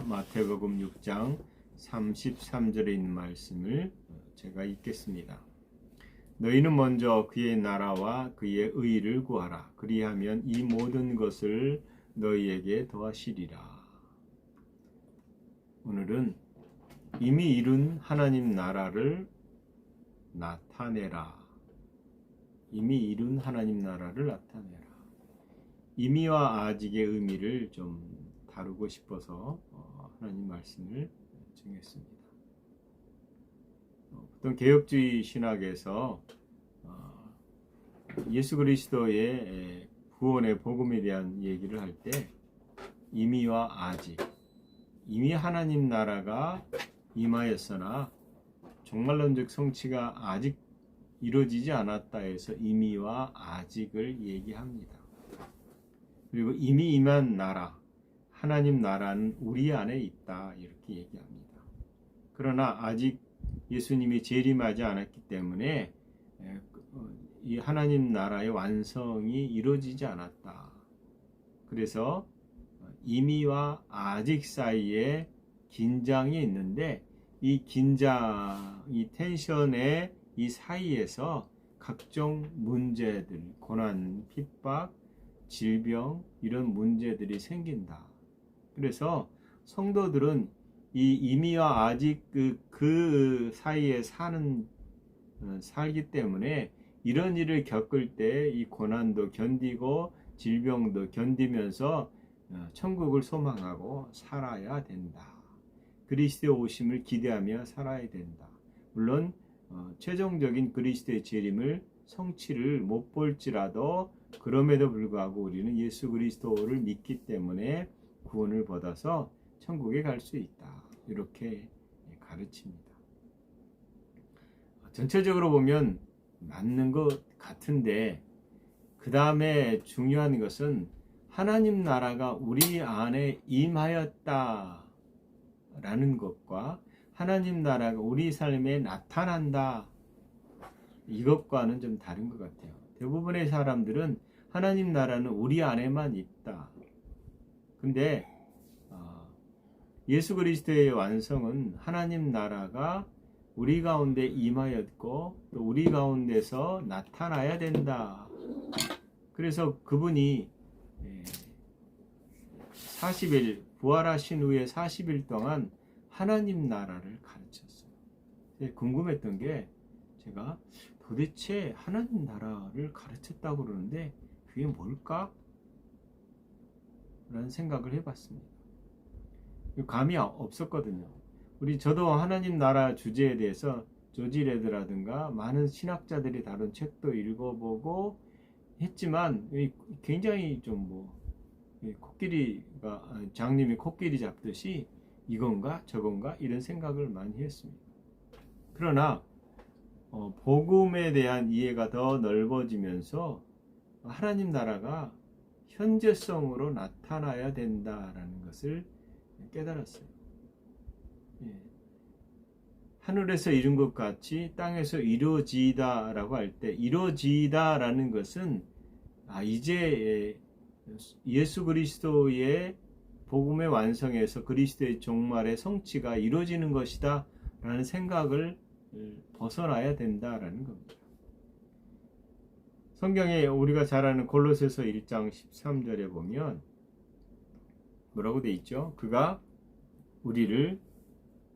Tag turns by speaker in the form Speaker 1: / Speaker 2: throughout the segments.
Speaker 1: 마태복음 6장 33절에 있는 말씀을 제가 읽겠습니다. 너희는 먼저 그의 나라와 그의 의를 구하라. 그리하면 이 모든 것을 너희에게 더하시리라. 오늘은 이미 이룬 하나님 나라를 나타내라. 이미 이룬 하나님 나라를 나타내라. 이미와 아직의 의미를 좀 다루고 싶어서 하나님 말씀을 정했습니다. 보통 개혁주의 신학에서 예수 그리스도의 구원의 복음에 대한 얘기를 할 때 이미와 아직, 이미 하나님 나라가 임하였으나 종말론적 성취가 아직 이루어지지 않았다 해서 이미와 아직을 얘기합니다. 그리고 이미 임한 나라, 하나님 나라는 우리 안에 있다 이렇게 얘기합니다. 그러나 아직 예수님이 재림하지 않았기 때문에 이 하나님 나라의 완성이 이루어지지 않았다. 그래서 이미와 아직 사이에 긴장이 있는데 이 긴장, 이 텐션의 이 사이에서 각종 문제들, 고난, 핍박, 질병 이런 문제들이 생긴다. 그래서 성도들은 이 이미와 아직 그 사이에 살기 때문에 이런 일을 겪을 때 이 고난도 견디고 질병도 견디면서 천국을 소망하고 살아야 된다. 그리스도의 오심을 기대하며 살아야 된다. 물론 최종적인 그리스도의 재림을 성취를 못 볼지라도 그럼에도 불구하고 우리는 예수 그리스도를 믿기 때문에 구원을 받아서 천국에 갈 수 있다. 이렇게 가르칩니다. 전체적으로 보면 맞는 것 같은데 그 다음에 중요한 것은 하나님 나라가 우리 안에 임하였다 라는 것과 하나님 나라가 우리 삶에 나타난다 이것과는 좀 다른 것 같아요. 대부분의 사람들은 하나님 나라는 우리 안에만 있다. 근데 예수 그리스도의 완성은 하나님 나라가 우리 가운데 임하였고 또 우리 가운데서 나타나야 된다. 그래서 그분이 40일 부활하신 후에 40일 동안 하나님 나라를 가르쳤어요. 궁금했던 게 제가 도대체 하나님 나라를 가르쳤다고 그러는데 그게 뭘까? 라는 생각을 해봤습니다. 감이 없었거든요. 저도 하나님 나라 주제에 대해서 조지 레드라든가 많은 신학자들이 다룬 책도 읽어보고 했지만 굉장히 좀 장님이 코끼리 잡듯이 이건가 저건가 이런 생각을 많이 했습니다. 그러나 복음에 대한 이해가 더 넓어지면서 하나님 나라가 현재성으로 나타나야 된다라는 것을 깨달았어요. 하늘에서 이룬 것 같이 땅에서 이루어지다라고 할 때 이루어지다라는 것은 이제 예수 그리스도의 복음의 완성에서 그리스도의 종말의 성취가 이루어지는 것이다 라는 생각을 벗어나야 된다라는 겁니다. 성경에 우리가 잘 아는 골로새서 1장 13절에 보면 뭐라고 돼 있죠? 그가 우리를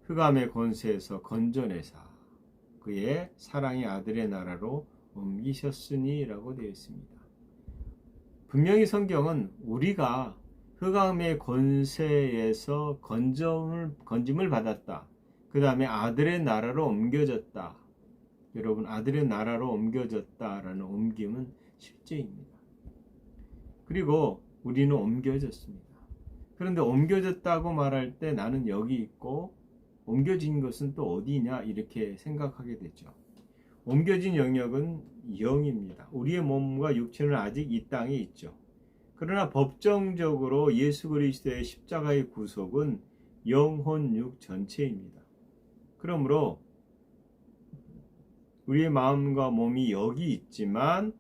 Speaker 1: 흑암의 권세에서 건져내사 그의 사랑의 아들의 나라로 옮기셨으니 라고 되어 있습니다. 분명히 성경은 우리가 흑암의 권세에서 건짐을 받았다. 그 다음에 아들의 나라로 옮겨졌다. 여러분, 아들의 나라로 옮겨졌다라는 옮김은 실제입니다. 그리고 우리는 옮겨졌습니다. 그런데 옮겨졌다고 말할 때 나는 여기 있고 옮겨진 것은 또 어디냐 이렇게 생각하게 되죠. 옮겨진 영역은 영입니다. 우리의 몸과 육체는 아직 이 땅에 있죠. 그러나 법정적으로 예수 그리스도의 십자가의 구속은 영혼 육 전체입니다. 그러므로 우리의 마음과 몸이 여기 있지만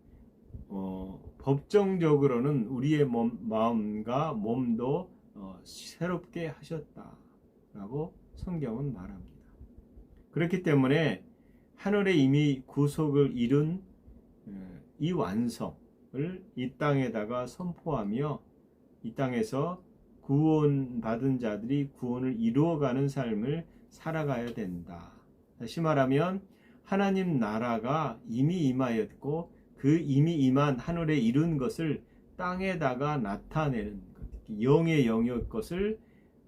Speaker 1: 법정적으로는 우리의 마음과 몸도 새롭게 하셨다라고 성경은 말합니다. 그렇기 때문에 하늘에 이미 구속을 이룬 이 완성을 이 땅에다가 선포하며 이 땅에서 구원받은 자들이 구원을 이루어가는 삶을 살아가야 된다. 다시 말하면 하나님 나라가 이미 임하였고 그 이미 임한 하늘에 이룬 것을 땅에다가 나타내는 것, 영의 영역 것을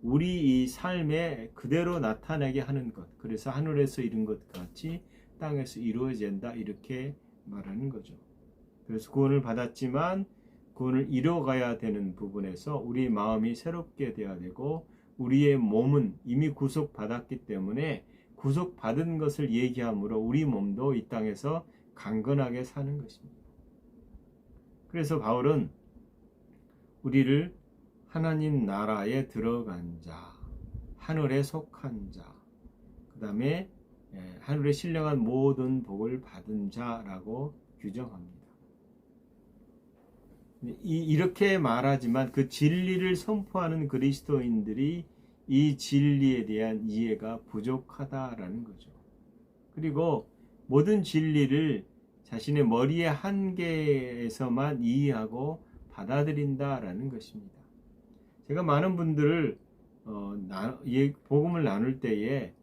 Speaker 1: 우리 이 삶에 그대로 나타내게 하는 것. 그래서 하늘에서 이룬 것 같이 땅에서 이루어진다, 이렇게 말하는 거죠. 그래서 구원을 받았지만 구원을 이뤄가야 되는 부분에서 우리 마음이 새롭게 되어야 되고, 우리의 몸은 이미 구속받았기 때문에 구속받은 것을 얘기하므로 우리 몸도 이 땅에서 강건하게 사는 것입니다. 그래서 바울은 우리를 하나님 나라에 들어간 자, 하늘에 속한 자, 그 다음에 하늘에 신령한 모든 복을 받은 자라고 규정합니다. 이렇게 말하지만 그 진리를 선포하는 그리스도인들이 이 진리에 대한 이해가 부족하다라는 거죠. 그리고 모든 진리를 자신의 머리의 한계에서만 이해하고 받아들인다라는 것입니다. 제가 많은 분들을 복음을 나눌 때에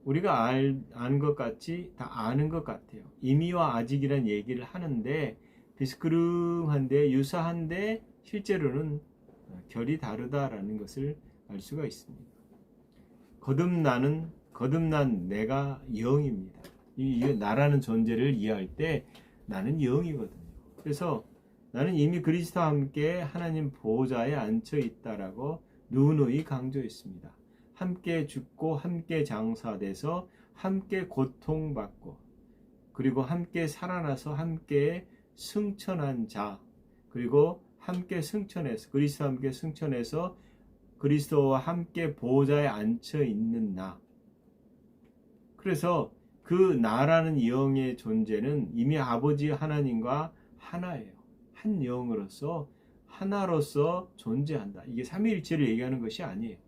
Speaker 1: 우리가 아는 것 같이 다 아는 것 같아요. 이미와 아직이란 얘기를 하는데 비스크름한데 유사한데 실제로는 결이 다르다라는 것을 알 수가 있습니다. 거듭난 내가 영입니다. 이 나라는 존재를 이해할 때 나는 영이거든요. 그래서 나는 이미 그리스도와 함께 하나님 보좌에 앉혀 있다라고 누누이 강조했습니다. 함께 죽고 함께 장사돼서 함께 고통받고 그리고 함께 살아나서 함께 승천한 자, 그리고 함께 승천해서 그리스도와 함께 승천해서 그리스도와 함께 보좌에 앉혀 있는 나. 그래서 그 나라는 영의 존재는 이미 아버지 하나님과 하나예요. 한 영으로서 하나로서 존재한다. 이게 삼위일체를 얘기하는 것이 아니에요.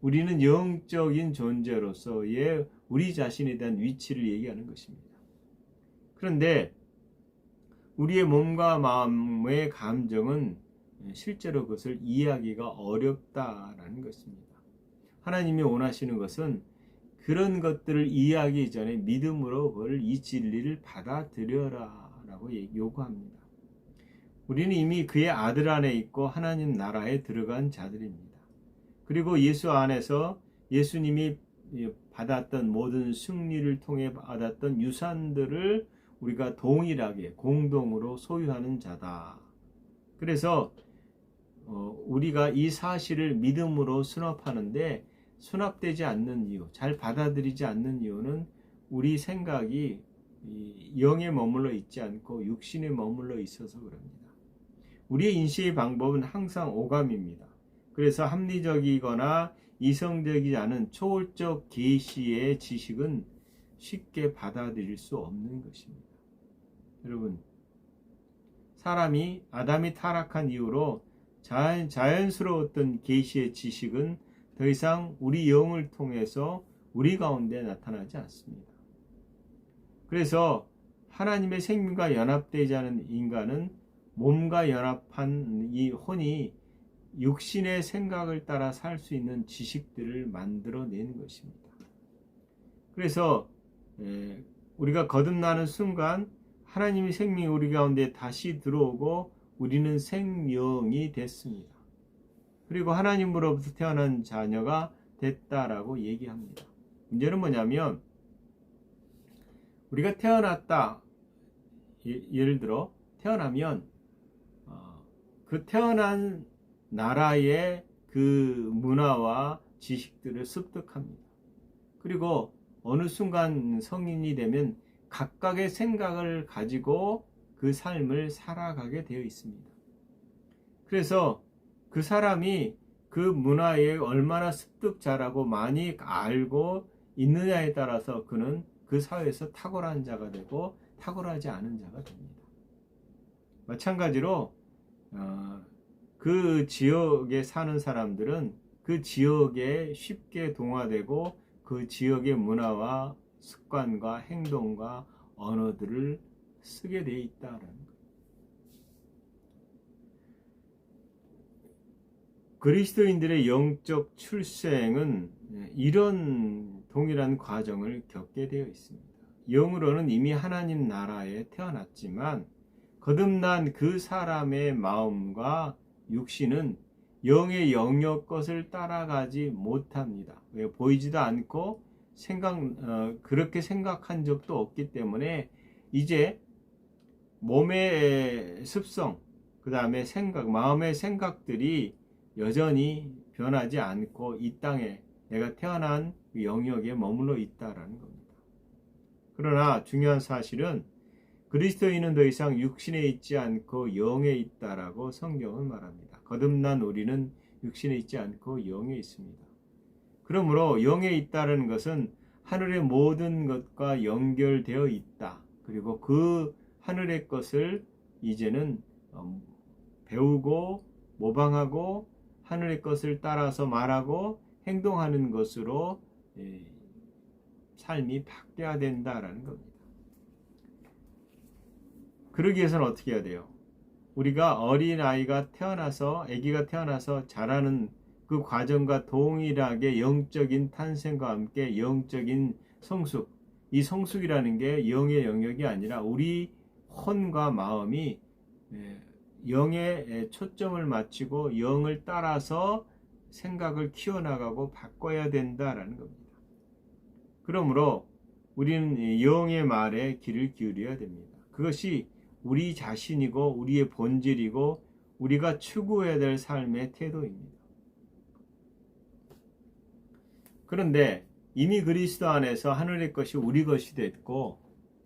Speaker 1: 우리는 영적인 존재로서의 우리 자신에 대한 위치를 얘기하는 것입니다. 그런데 우리의 몸과 마음의 감정은 실제로 그것을 이해하기가 어렵다라는 것입니다. 하나님이 원하시는 것은 그런 것들을 이해하기 전에 믿음으로 그걸 이 진리를 받아들여라라고 요구합니다. 우리는 이미 그의 아들 안에 있고 하나님 나라에 들어간 자들입니다. 그리고 예수 안에서 예수님이 받았던 모든 승리를 통해 받았던 유산들을 우리가 동일하게 공동으로 소유하는 자다. 그래서 우리가 이 사실을 믿음으로 수납하는데 수납되지 않는 이유, 잘 받아들이지 않는 이유는 우리 생각이 영에 머물러 있지 않고 육신에 머물러 있어서 그럽니다. 우리의 인식의 방법은 항상 오감입니다. 그래서 합리적이거나 이성적이지 않은 초월적 계시의 지식은 쉽게 받아들일 수 없는 것입니다. 여러분, 아담이 타락한 이후로 자연스러웠던 계시의 지식은 더 이상 우리 영을 통해서 우리 가운데 나타나지 않습니다. 그래서 하나님의 생명과 연합되지 않은 인간은 몸과 연합한 이 혼이 육신의 생각을 따라 살 수 있는 지식들을 만들어내는 것입니다. 그래서 우리가 거듭나는 순간 하나님의 생명이 우리 가운데 다시 들어오고 우리는 생명이 됐습니다. 그리고 하나님으로부터 태어난 자녀가 됐다라고 얘기합니다. 문제는 뭐냐면 우리가 태어났다. 예를 들어 태어나면 그 태어난 나라의 그 문화와 지식들을 습득합니다. 그리고 어느 순간 성인이 되면 각각의 생각을 가지고 그 삶을 살아가게 되어 있습니다. 그래서 그 사람이 그 문화에 얼마나 습득자라고 많이 알고 있느냐에 따라서 그는 그 사회에서 탁월한 자가 되고 탁월하지 않은 자가 됩니다. 마찬가지로 그 지역에 사는 사람들은 그 지역에 쉽게 동화되고 그 지역의 문화와 습관과 행동과 언어들을 쓰게 돼 있다라는 거예요. 그리스도인들의 영적 출생은 이런 동일한 과정을 겪게 되어 있습니다. 영으로는 이미 하나님 나라에 태어났지만 거듭난 그 사람의 마음과 육신은 영의 영역 것을 따라가지 못합니다. 왜? 보이지도 않고 그렇게 생각한 적도 없기 때문에 이제 몸의 습성, 그 다음에 마음의 생각들이 여전히 변하지 않고 이 땅에 내가 태어난 영역에 머물러 있다라는 겁니다. 그러나 중요한 사실은 그리스도인은 더 이상 육신에 있지 않고 영에 있다라고 성경은 말합니다. 거듭난 우리는 육신에 있지 않고 영에 있습니다. 그러므로 영에 있다는 것은 하늘의 모든 것과 연결되어 있다. 그리고 그 하늘의 것을 이제는 배우고 모방하고 하늘의 것을 따라서 말하고 행동하는 것으로 삶이 바뀌어야 된다라는 겁니다. 그러기 위해서는 어떻게 해야 돼요? 우리가 어린아이가 태어나서 아기가 태어나서 자라는 그 과정과 동일하게 영적인 탄생과 함께 영적인 성숙, 이 성숙이라는 게 영의 영역이 아니라 우리 혼과 마음이 영에 초점을 맞추고 영을 따라서 생각을 키워나가고 바꿔야 된다라는 겁니다. 그러므로 우리는 영의 말에 귀를 기울여야 됩니다. 그것이 우리 자신이고 우리의 본질이고 우리가 추구해야 될 삶의 태도입니다. 그런데 이미 그리스도 안에서 하늘의 것이 우리 것이 됐고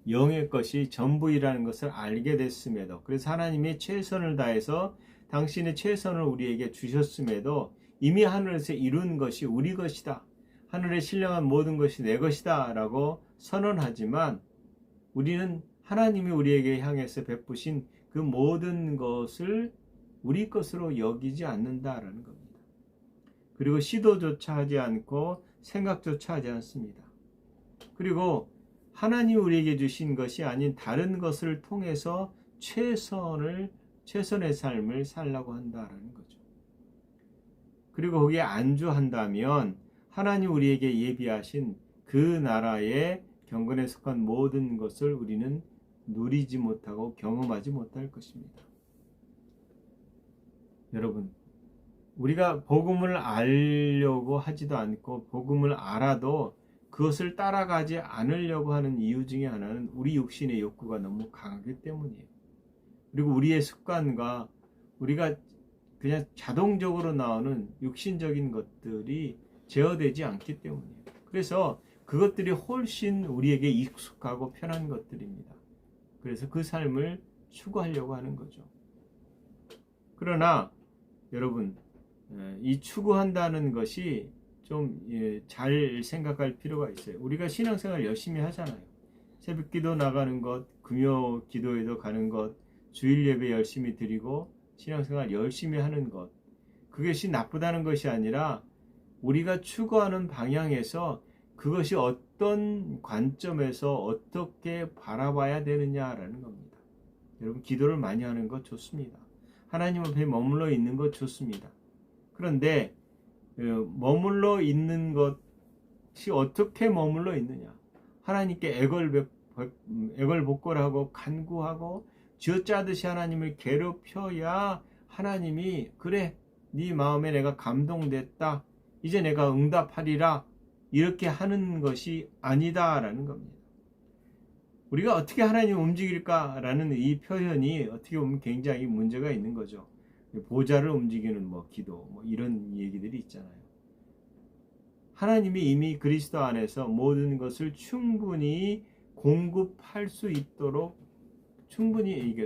Speaker 1: 영의 것이 전부이라는 것을 알게 됐음에도, 그래서 하나님이 최선을 다해서 당신의 최선을 우리에게 주셨음에도 이미 하늘에서 이룬 것이 우리 것이다, 하늘에 신령한 모든 것이 내 것이다 라고 선언하지만 우리는 하나님이 우리에게 향해서 베푸신 그 모든 것을 우리 것으로 여기지 않는다라는 겁니다. 그리고 시도조차 하지 않고 생각조차 하지 않습니다. 그리고 하나님이 우리에게 주신 것이 아닌 다른 것을 통해서 최선의 삶을 살라고 한다라는 거죠. 그리고 거기에 안주한다면 하나님 우리에게 예비하신 그 나라의 경건에 속한 모든 것을 우리는 누리지 못하고 경험하지 못할 것입니다. 여러분, 우리가 복음을 알려고 하지도 않고 복음을 알아도 그것을 따라가지 않으려고 하는 이유 중에 하나는 우리 육신의 욕구가 너무 강하기 때문이에요. 그리고 우리의 습관과 우리가 그냥 자동적으로 나오는 육신적인 것들이 제어되지 않기 때문이에요. 그래서 그것들이 훨씬 우리에게 익숙하고 편한 것들입니다. 그래서 그 삶을 추구하려고 하는 거죠. 그러나 여러분, 이 추구한다는 것이 좀 잘 생각할 필요가 있어요. 우리가 신앙생활 열심히 하잖아요. 새벽기도 나가는 것, 금요 기도회도 가는 것, 주일 예배 열심히 드리고 신앙생활 열심히 하는 것, 그것이 나쁘다는 것이 아니라 우리가 추구하는 방향에서 그것이 어떤 관점에서 어떻게 바라봐야 되느냐라는 겁니다. 여러분, 기도를 많이 하는 것 좋습니다. 하나님 앞에 머물러 있는 것 좋습니다. 그런데 머물러 있는 것이 어떻게 머물러 있느냐? 하나님께 애걸복걸하고 간구하고 쥐어짜듯이 하나님을 괴롭혀야 하나님이 그래, 네 마음에 내가 감동됐다, 이제 내가 응답하리라, 이렇게 하는 것이 아니다라는 겁니다. 우리가 어떻게 하나님을 움직일까라는 이 표현이 어떻게 보면 굉장히 문제가 있는 거죠. 보좌를 움직이는 기도 이런 얘기들이 있잖아요. 하나님이 이미 그리스도 안에서 모든 것을 충분히 공급할 수 있도록,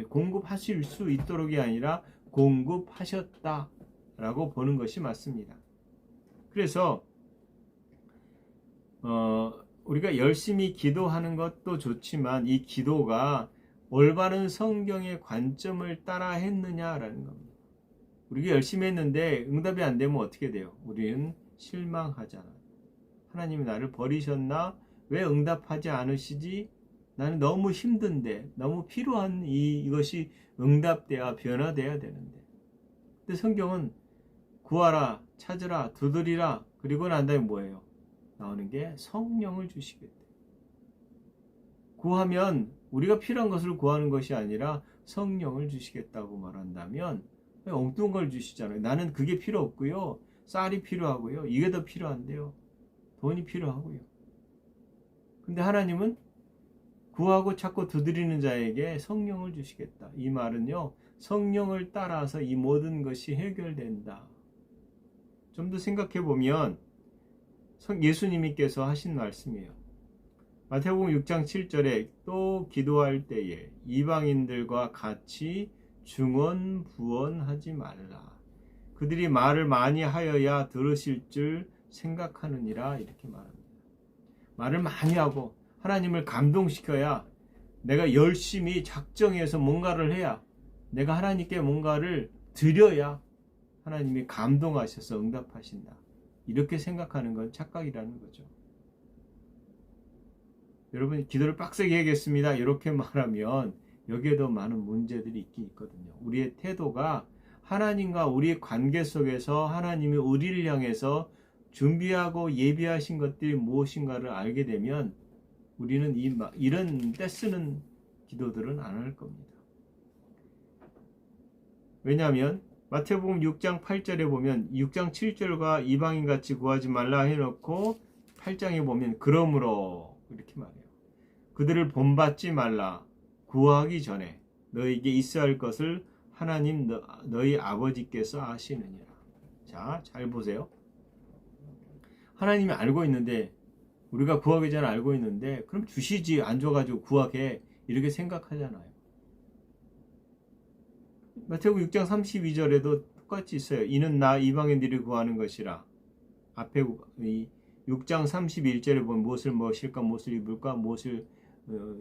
Speaker 1: 공급하실 수 있도록이 아니라 공급하셨다라고 보는 것이 맞습니다. 그래서 우리가 열심히 기도하는 것도 좋지만 이 기도가 올바른 성경의 관점을 따라 했느냐라는 겁니다. 우리가 열심히 했는데 응답이 안 되면 어떻게 돼요? 우리는 실망하잖아요. 하나님이 나를 버리셨나? 왜 응답하지 않으시지? 나는 너무 힘든데, 너무 필요한 이것이 응답돼야 변화돼야 되는데. 근데 성경은 구하라, 찾으라, 두드리라, 그리고 난 다음에 뭐예요? 나오는 게 성령을 주시겠대. 구하면 우리가 필요한 것을 구하는 것이 아니라 성령을 주시겠다고 말한다면 엉뚱한 걸 주시잖아요. 나는 그게 필요 없고요. 쌀이 필요하고요. 이게 더 필요한데요. 돈이 필요하고요. 근데 하나님은 구하고 찾고 두드리는 자에게 성령을 주시겠다. 이 말은요. 성령을 따라서 이 모든 것이 해결된다. 좀 더 생각해 보면 예수님께서 하신 말씀이에요. 마태복음 6장 7절에 또 기도할 때에 이방인들과 같이 중언부언하지 말라. 그들이 말을 많이 하여야 들으실 줄 생각하느니라 이렇게 말합니다. 말을 많이 하고 하나님을 감동시켜야 내가 열심히 작정해서 뭔가를 해야 내가 하나님께 뭔가를 드려야 하나님이 감동하셔서 응답하신다. 이렇게 생각하는 건 착각이라는 거죠. 여러분 기도를 빡세게 하겠습니다. 이렇게 말하면 여기에도 많은 문제들이 있긴 있거든요. 우리의 태도가 하나님과 우리의 관계 속에서 하나님이 우리를 향해서 준비하고 예비하신 것들이 무엇인가를 알게 되면 우리는 이런 떼쓰는 기도들은 안 할 겁니다. 왜냐하면 마태복음 6장 8절에 보면 6장 7절과 이방인같이 구하지 말라 해놓고 8장에 보면 그러므로 이렇게 말해요. 그들을 본받지 말라. 구하기 전에 너에게 있어야 할 것을 하나님 너희 아버지께서 아시느니라. 자, 잘 보세요. 하나님이 알고 있는데 우리가 구하기 전에 알고 있는데 그럼 주시지 안 줘가지고 구하게 이렇게 생각하잖아요. 마태복음 6장 32절에도 똑같이 있어요. 이는 나 이방인들이 구하는 것이라. 앞에 6장 31절에 보면 무엇을 먹을까, 무엇을 입을까, 무엇을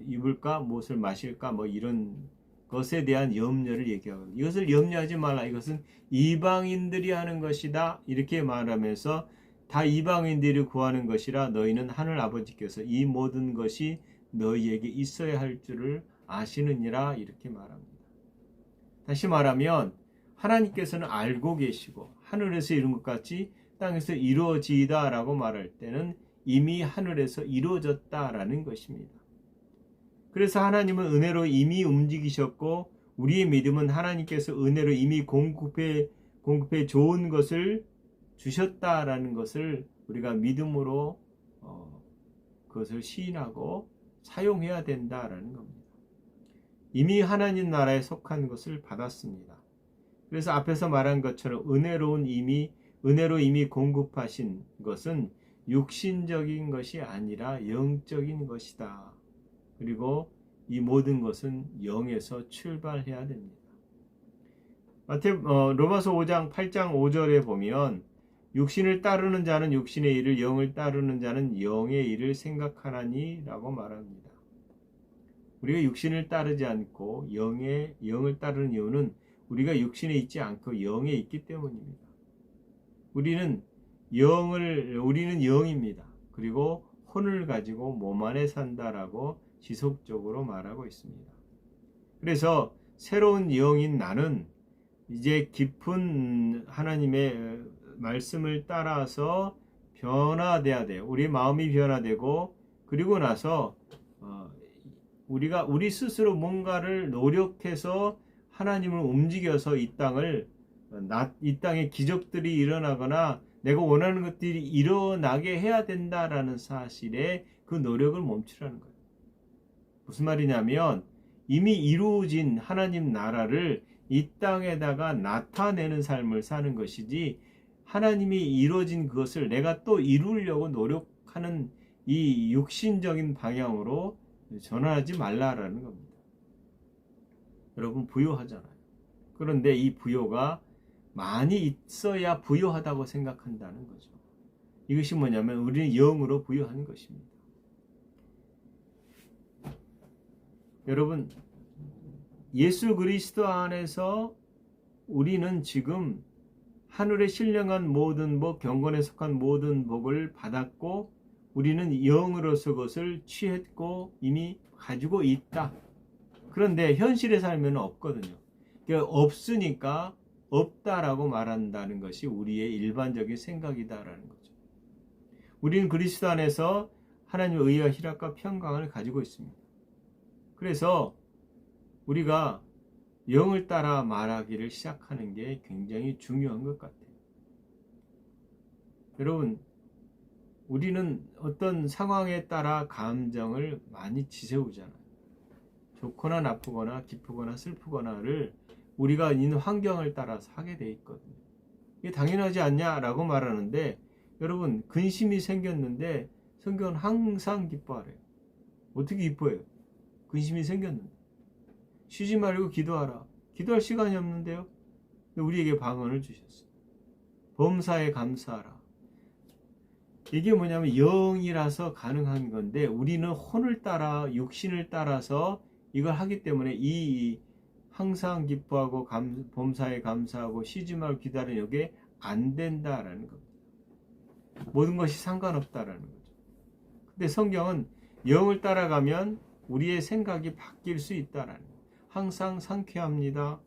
Speaker 1: 입을까, 무엇을 마실까, 뭐 이런 것에 대한 염려를 얘기하거든요. 이것을 염려하지 말라. 이것은 이방인들이 하는 것이다. 이렇게 말하면서 다 이방인들이 구하는 것이라 너희는 하늘 아버지께서 이 모든 것이 너희에게 있어야 할 줄을 아시느니라. 이렇게 말합니다. 다시 말하면 하나님께서는 알고 계시고 하늘에서 이룬 것 같이 땅에서 이루어지다 라고 말할 때는 이미 하늘에서 이루어졌다라는 것입니다. 그래서 하나님은 은혜로 이미 움직이셨고 우리의 믿음은 하나님께서 은혜로 이미 공급해 좋은 것을 주셨다라는 것을 우리가 믿음으로 그것을 시인하고 사용해야 된다라는 겁니다. 이미 하나님 나라에 속한 것을 받았습니다. 그래서 앞에서 말한 것처럼 은혜로 이미 공급하신 것은 육신적인 것이 아니라 영적인 것이다. 그리고 이 모든 것은 영에서 출발해야 됩니다. 로마서 5장 8장 5절에 보면 육신을 따르는 자는 육신의 일을 영을 따르는 자는 영의 일을 생각하나니 라고 말합니다. 우리가 육신을 따르지 않고 영을 따르는 이유는 우리가 육신에 있지 않고 영에 있기 때문입니다. 우리는 영입니다. 그리고 혼을 가지고 몸 안에 산다라고 지속적으로 말하고 있습니다. 그래서 새로운 영인 나는 이제 깊은 하나님의 말씀을 따라서 변화돼야 돼요. 우리 마음이 변화되고 그리고 나서 우리 스스로 뭔가를 노력해서 하나님을 움직여서 이 땅에 기적들이 일어나거나 내가 원하는 것들이 일어나게 해야 된다라는 사실에 그 노력을 멈추라는 거예요. 무슨 말이냐면 이미 이루어진 하나님 나라를 이 땅에다가 나타내는 삶을 사는 것이지 하나님이 이루어진 그것을 내가 또 이루려고 노력하는 이 육신적인 방향으로 전환하지 말라라는 겁니다. 여러분 부유하잖아요. 그런데 이 부유가 많이 있어야 부유하다고 생각한다는 거죠. 이것이 뭐냐면 우리는 영으로 부유한 것입니다. 여러분 예수 그리스도 안에서 우리는 지금 하늘에 신령한 모든 복, 경건에 속한 모든 복을 받았고 우리는 영으로서 그것을 취했고 이미 가지고 있다. 그런데 현실에 살면 없거든요. 그러니까 없으니까 없다라고 말한다는 것이 우리의 일반적인 생각이다라는 거죠. 우리는 그리스도 안에서 하나님의 의와 희락과 평강을 가지고 있습니다. 그래서 우리가 영을 따라 말하기를 시작하는 게 굉장히 중요한 것 같아요. 여러분, 우리는 어떤 상황에 따라 감정을 많이 지새우잖아요. 좋거나 나쁘거나 기쁘거나 슬프거나를 우리가 있는 환경을 따라서 하게 돼 있거든요. 이게 당연하지 않냐라고 말하는데 여러분, 근심이 생겼는데 성경은 항상 기뻐하래요. 어떻게 기뻐해요? 근심이 생겼는데. 쉬지 말고 기도하라. 기도할 시간이 없는데요. 우리에게 방언을 주셨어요. 범사에 감사하라. 이게 뭐냐면 영이라서 가능한 건데 우리는 혼을 따라 육신을 따라서 이걸 하기 때문에 이 항상 기뻐하고 범사에 감사하고 쉬지 말고 기다리는 이게 안 된다라는 겁니다. 모든 것이 상관없다라는 거죠. 근데 성경은 영을 따라가면 우리의 생각이 바뀔 수 있다라는 거예요. 항상 상쾌합니다.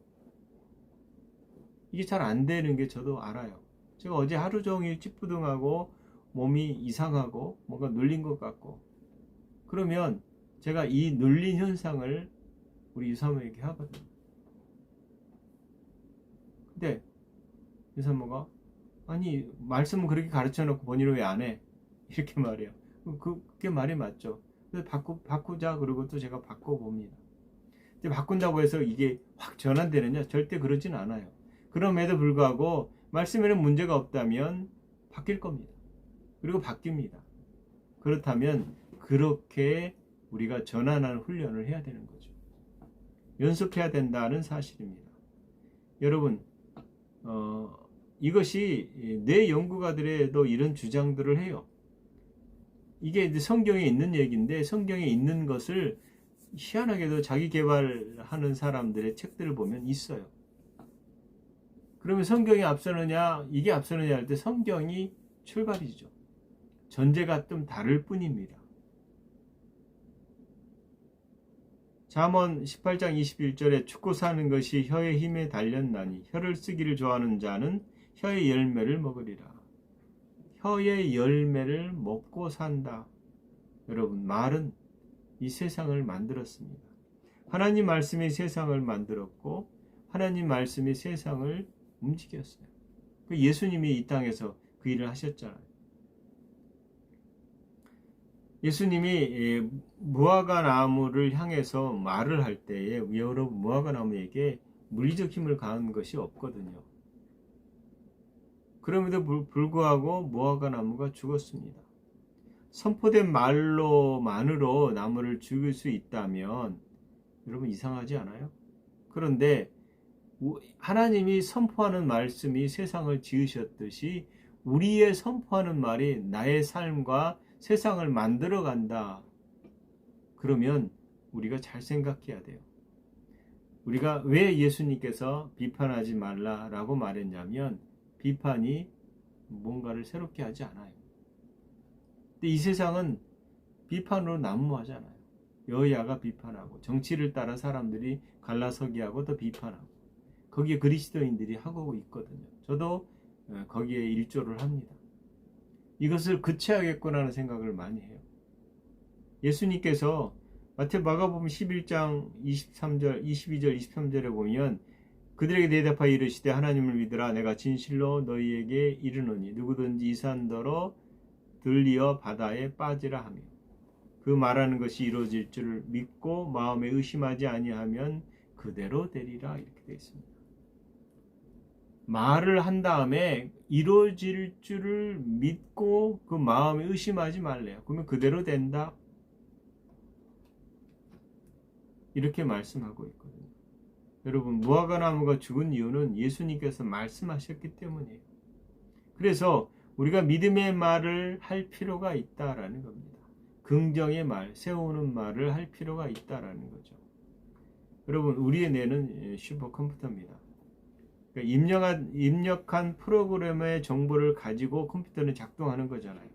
Speaker 1: 이게 잘 안 되는 게 저도 알아요. 제가 어제 하루 종일 찌뿌둥하고 몸이 이상하고 뭔가 눌린 것 같고 그러면 제가 이 눌린 현상을 우리 유사모에게 하거든요. 근데 유사모가 아니 말씀은 그렇게 가르쳐놓고 본인은 왜 안 해? 이렇게 말해요. 그게 말이 맞죠. 그래서 바꾸자 그러고 또 제가 바꿔봅니다. 근데 바꾼다고 해서 이게 확 전환되느냐? 절대 그러진 않아요. 그럼에도 불구하고 말씀에는 문제가 없다면 바뀔 겁니다. 그리고 바뀝니다. 그렇다면 그렇게 우리가 전환하는 훈련을 해야 되는 거죠. 연습해야 된다는 사실입니다. 여러분, 이것이 뇌 연구가들에도 이런 주장들을 해요. 이게 성경에 있는 얘기인데 성경에 있는 것을 희한하게도 자기 개발하는 사람들의 책들을 보면 있어요. 그러면 성경이 앞서느냐 이게 앞서느냐 할 때 성경이 출발이죠. 전제가 좀 다를 뿐입니다. 잠언 18장 21절에 죽고 사는 것이 혀의 힘에 달렸나니 혀를 쓰기를 좋아하는 자는 혀의 열매를 먹으리라. 혀의 열매를 먹고 산다. 여러분, 말은 이 세상을 만들었습니다. 하나님 말씀이 세상을 만들었고 하나님 말씀이 세상을 움직였어요. 예수님이 이 땅에서 그 일을 하셨잖아요. 예수님이 무화과 나무를 향해서 말을 할 때에 여러분 무화과 나무에게 물리적 힘을 가한 것이 없거든요. 그럼에도 불구하고 무화과 나무가 죽었습니다. 선포된 말로만으로 나무를 죽일 수 있다면 여러분 이상하지 않아요? 그런데 하나님이 선포하는 말씀이 세상을 지으셨듯이 우리의 선포하는 말이 나의 삶과 세상을 만들어 간다. 그러면 우리가 잘 생각해야 돼요. 우리가 왜 예수님께서 비판하지 말라라고 말했냐면 비판이 뭔가를 새롭게 하지 않아요. 근데 이 세상은 비판으로 난무하잖아요. 여야가 비판하고 정치를 따라 사람들이 갈라서기 하고 또 비판하고 거기에 그리스도인들이 하고 있거든요. 저도 거기에 일조를 합니다. 이것을 그쳐야겠구나 하는 생각을 많이 해요. 예수님께서 마가복음 11장 23절, 22절, 23절에 보면 그들에게 대답하여 이르시되 하나님을 믿으라. 내가 진실로 너희에게 이르노니 누구든지 이 산더러 들리어 바다에 빠지라 하며 그 말하는 것이 이루어질 줄을 믿고 마음에 의심하지 아니하면 그대로 되리라. 이렇게 되어 있습니다. 말을 한 다음에 이루어질 줄을 믿고 그 마음에 의심하지 말래요. 그러면 그대로 된다. 이렇게 말씀하고 있거든요. 여러분, 무화과 나무가 죽은 이유는 예수님께서 말씀하셨기 때문이에요. 그래서 우리가 믿음의 말을 할 필요가 있다라는 겁니다. 긍정의 말, 세우는 말을 할 필요가 있다라는 거죠. 여러분, 우리의 뇌는 슈퍼컴퓨터입니다. 그러니까 입력한 프로그램의 정보를 가지고 컴퓨터는 작동하는 거잖아요.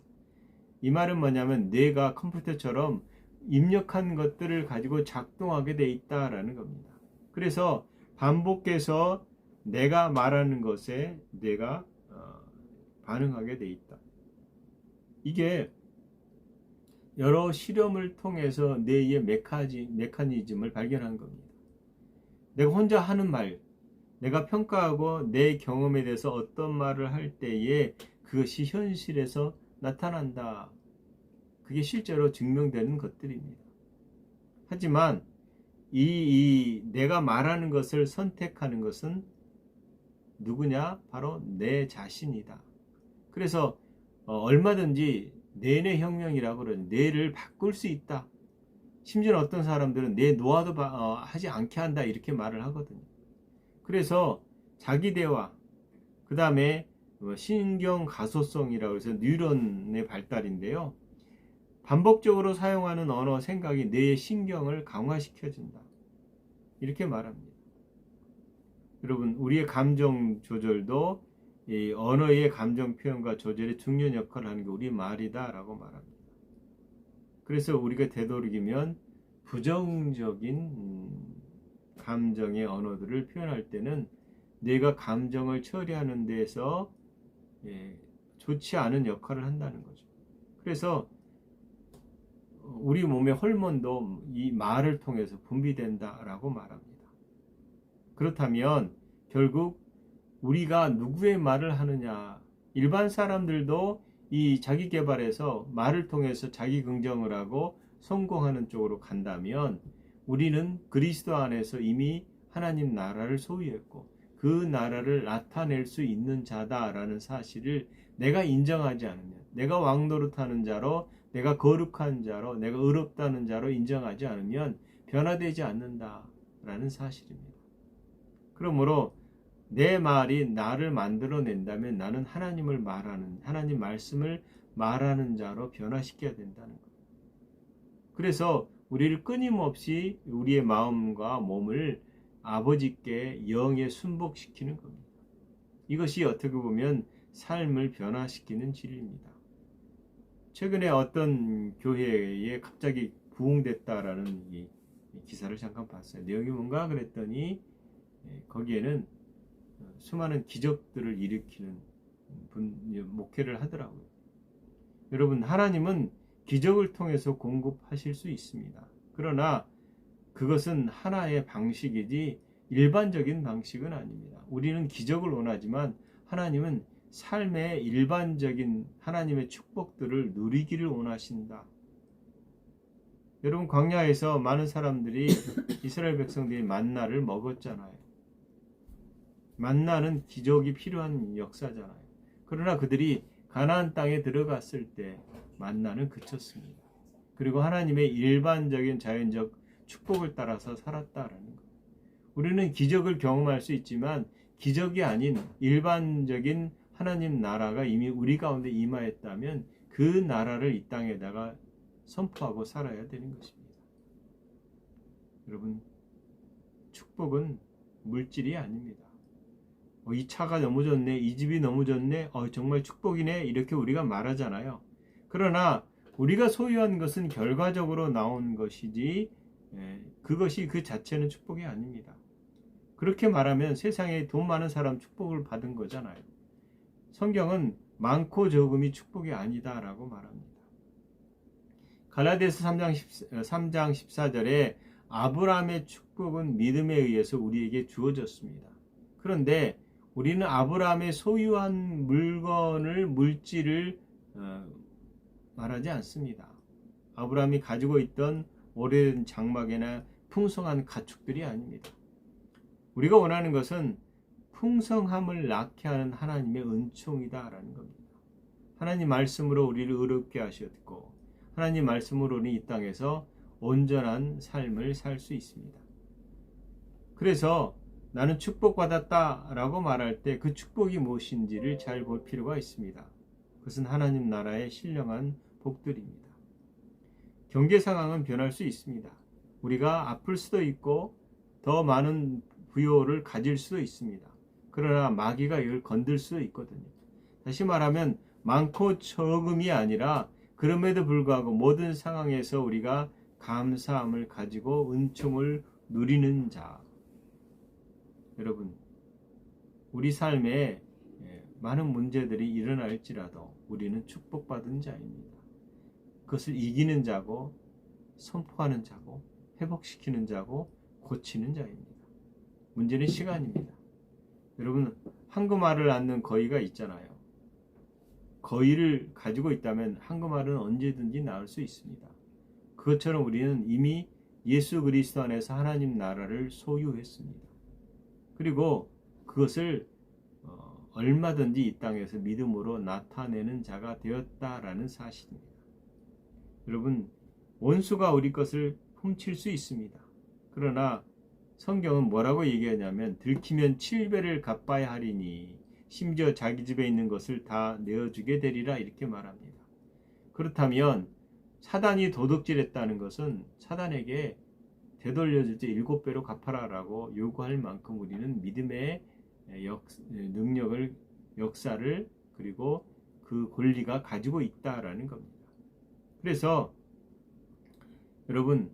Speaker 1: 이 말은 뭐냐면 뇌가 컴퓨터처럼 입력한 것들을 가지고 작동하게 돼 있다라는 겁니다. 그래서 반복해서 내가 말하는 것에 뇌가 반응하게 돼 있다. 이게 여러 실험을 통해서 뇌의 메커니즘을 발견한 겁니다. 내가 혼자 하는 말, 내가 평가하고 내 경험에 대해서 어떤 말을 할 때에 그것이 현실에서 나타난다. 그게 실제로 증명되는 것들입니다. 하지만 내가 말하는 것을 선택하는 것은 누구냐? 바로 내 자신이다. 그래서 얼마든지 뇌의 혁명이라고 그러는 뇌를 바꿀 수 있다. 심지어 어떤 사람들은 뇌 노화도 하지 않게 한다 이렇게 말을 하거든요. 그래서 자기 대화, 그 다음에 신경 가소성이라고 해서 뉴런의 발달인데요. 반복적으로 사용하는 언어, 생각이 뇌의 신경을 강화시켜준다. 이렇게 말합니다. 여러분, 우리의 감정 조절도 이 언어의 감정 표현과 조절에 중요한 역할을 하는 게 우리 말이다 라고 말합니다. 그래서 우리가 되도록이면 부정적인 감정의 언어들을 표현할 때는 뇌가 감정을 처리하는 데서 좋지 않은 역할을 한다는 거죠. 그래서 우리 몸의 호르몬도 이 말을 통해서 분비된다라고 말합니다. 그렇다면 결국 우리가 누구의 말을 하느냐, 일반 사람들도 이 자기 개발에서 말을 통해서 자기 긍정을 하고 성공하는 쪽으로 간다면 우리는 그리스도 안에서 이미 하나님 나라를 소유했고 그 나라를 나타낼 수 있는 자다라는 사실을 내가 인정하지 않으면, 내가 왕노릇하는 자로, 내가 거룩한 자로, 내가 의롭다는 자로 인정하지 않으면 변화되지 않는다라는 사실입니다. 그러므로 내 말이 나를 만들어낸다면 나는 하나님 말씀을 말하는 자로 변화시켜야 된다는 거예요. 그래서 우리를 끊임없이 우리의 마음과 몸을 아버지께 영에 순복시키는 겁니다. 이것이 어떻게 보면 삶을 변화시키는 진리입니다. 최근에 어떤 교회에 갑자기 부흥됐다라는 이 기사를 잠깐 봤어요. 내용이 뭔가 그랬더니 거기에는 수많은 기적들을 일으키는 목회를 하더라고요. 여러분, 하나님은 기적을 통해서 공급하실 수 있습니다. 그러나 그것은 하나의 방식이지 일반적인 방식은 아닙니다. 우리는 기적을 원하지만 하나님은 삶의 일반적인 하나님의 축복들을 누리기를 원하신다. 여러분, 광야에서 많은 사람들이 이스라엘 백성들이 만나를 먹었잖아요. 만나는 기적이 필요한 역사잖아요. 그러나 그들이 가나안 땅에 들어갔을 때 만나는 그쳤습니다. 그리고 하나님의 일반적인 자연적 축복을 따라서 살았다라는 거예요. 우리는 기적을 경험할 수 있지만 기적이 아닌 일반적인 하나님 나라가 이미 우리 가운데 임하였다면 그 나라를 이 땅에다가 선포하고 살아야 되는 것입니다. 여러분, 축복은 물질이 아닙니다. 이 차가 너무 좋네, 이 집이 너무 좋네, 정말 축복이네, 이렇게 우리가 말하잖아요. 그러나 우리가 소유한 것은 결과적으로 나온 것이지 그것이 그 자체는 축복이 아닙니다. 그렇게 말하면 세상에 돈 많은 사람 축복을 받은 거잖아요. 성경은 많고 적음이 축복이 아니다라고 말합니다. 갈라디아서 3장 14절에 아브라함의 축복은 믿음에 의해서 우리에게 주어졌습니다. 그런데 우리는 아브라함의 소유한 물질을 말하지 않습니다. 아브라함이 가지고 있던 오래된 장막이나 풍성한 가축들이 아닙니다. 우리가 원하는 것은 풍성함을 낳게 하는 하나님의 은총이다라는 겁니다. 하나님 말씀으로 우리를 의롭게 하셨고 하나님 말씀으로 우리 이 땅에서 온전한 삶을 살 수 있습니다. 그래서 나는 축복받았다라고 말할 때 그 축복이 무엇인지를 잘 볼 필요가 있습니다. 그것은 하나님 나라의 신령한 복들입니다. 경제 상황은 변할 수 있습니다. 우리가 아플 수도 있고 더 많은 부요를 가질 수도 있습니다. 그러나 마귀가 이걸 건들 수 있거든요. 다시 말하면 많고 적음이 아니라 그럼에도 불구하고 모든 상황에서 우리가 감사함을 가지고 은총을 누리는 자. 여러분, 우리 삶에 많은 문제들이 일어날지라도 우리는 축복받은 자입니다. 그것을 이기는 자고 선포하는 자고 회복시키는 자고 고치는 자입니다. 문제는 시간입니다. 여러분, 황금알을 낳는 거위가 있잖아요. 거위를 가지고 있다면 황금알은 언제든지 낳을 수 있습니다. 그것처럼 우리는 이미 예수 그리스도 안에서 하나님 나라를 소유했습니다. 그리고 그것을 얼마든지 이 땅에서 믿음으로 나타내는 자가 되었다라는 사실입니다. 여러분, 원수가 우리 것을 훔칠 수 있습니다. 그러나 성경은 뭐라고 얘기하냐면 들키면 7배를 갚아야 하리니 심지어 자기 집에 있는 것을 다 내어주게 되리라 이렇게 말합니다. 그렇다면 사단이 도둑질했다는 것은 사단에게 되돌려줄 때 7배로 갚아라라고 요구할 만큼 우리는 믿음의 능력을, 역사를, 그리고 그 권리가 가지고 있다라는 겁니다. 그래서 여러분,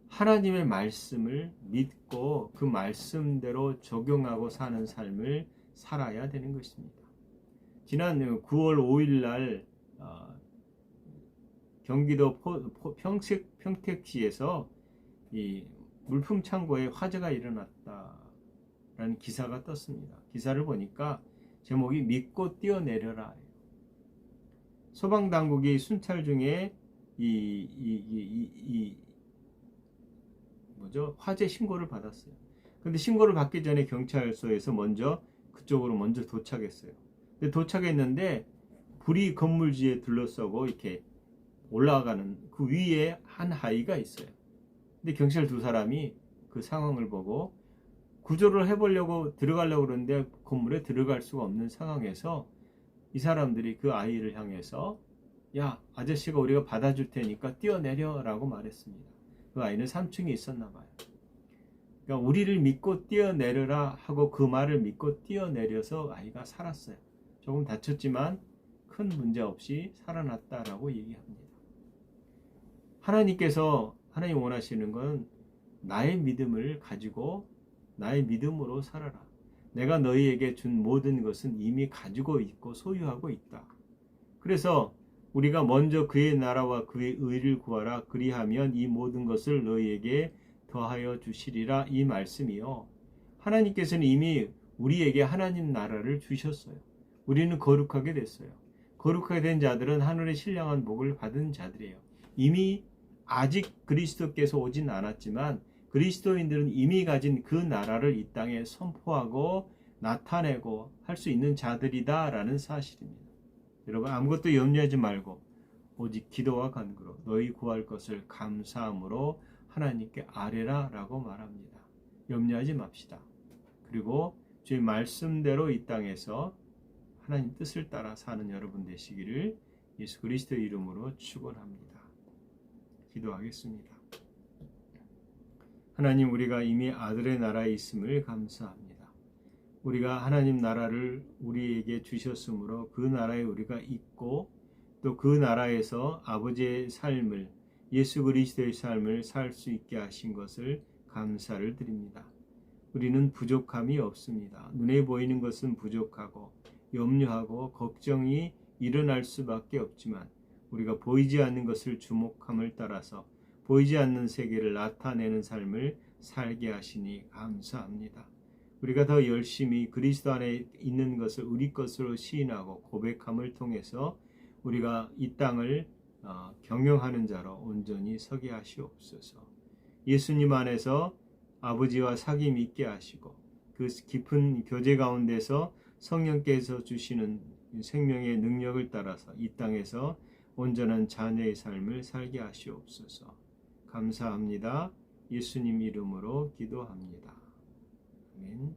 Speaker 1: 하나님의 말씀을 믿고 그 말씀대로 적용하고 사는 삶을 살아야 되는 것입니다. 지난 9월 5일 날 경기도 평택시에서 이 물품 창고에 화재가 일어났다라는 기사가 떴습니다. 기사를 보니까 제목이 믿고 뛰어내려라. 소방당국이 순찰 중에 화재 신고를 받았어요. 근데 신고를 받기 전에 경찰서에서 그쪽으로 먼저 도착했어요. 근데 도착했는데 불이 건물지에 둘러싸고 이렇게 올라가는 그 위에 한 아이가 있어요. 근데 경찰 2사람이 그 상황을 보고 구조를 해보려고 들어가려고 그러는데 건물에 들어갈 수가 없는 상황에서 이 사람들이 그 아이를 향해서 야, 아저씨가 우리가 받아줄 테니까 뛰어내려 라고 말했습니다. 그 아이는 3층에 있었나 봐요. 그러니까 우리를 믿고 뛰어내려라 하고 그 말을 믿고 뛰어내려서 아이가 살았어요. 조금 다쳤지만 큰 문제 없이 살아났다라고 얘기합니다. 하나님 원하시는 건 나의 믿음을 가지고 나의 믿음으로 살아라. 내가 너희에게 준 모든 것은 이미 가지고 있고 소유하고 있다. 그래서 우리가 먼저 그의 나라와 그의 의를 구하라. 그리하면 이 모든 것을 너희에게 더하여 주시리라. 이 말씀이요. 하나님께서는 이미 우리에게 하나님 나라를 주셨어요. 우리는 거룩하게 됐어요. 거룩하게 된 자들은 하늘의 신령한 복을 받은 자들이에요. 이미 아직 그리스도께서 오진 않았지만 그리스도인들은 이미 가진 그 나라를 이 땅에 선포하고 나타내고 할 수 있는 자들이다라는 사실입니다. 여러분, 아무것도 염려하지 말고 오직 기도와 간구로 너희 구할 것을 감사함으로 하나님께 아뢰라 라고 말합니다. 염려하지 맙시다. 그리고 주의 말씀대로 이 땅에서 하나님 뜻을 따라 사는 여러분 되시기를 예수 그리스도의 이름으로 축원합니다. 기도하겠습니다. 하나님, 우리가 이미 아들의 나라에 있음을 감사합니다. 우리가 하나님 나라를 우리에게 주셨으므로 그 나라에 우리가 있고 또 그 나라에서 아버지의 삶을, 예수 그리스도의 삶을 살 수 있게 하신 것을 감사를 드립니다. 우리는 부족함이 없습니다. 눈에 보이는 것은 부족하고 염려하고 걱정이 일어날 수밖에 없지만 우리가 보이지 않는 것을 주목함을 따라서 보이지 않는 세계를 나타내는 삶을 살게 하시니 감사합니다. 우리가 더 열심히 그리스도 안에 있는 것을 우리 것으로 시인하고 고백함을 통해서 우리가 이 땅을 경영하는 자로 온전히 서게 하시옵소서. 예수님 안에서 아버지와 사귐 있게 하시고 그 깊은 교제 가운데서 성령께서 주시는 생명의 능력을 따라서 이 땅에서 온전한 자녀의 삶을 살게 하시옵소서. 감사합니다. 예수님 이름으로 기도합니다. 아멘.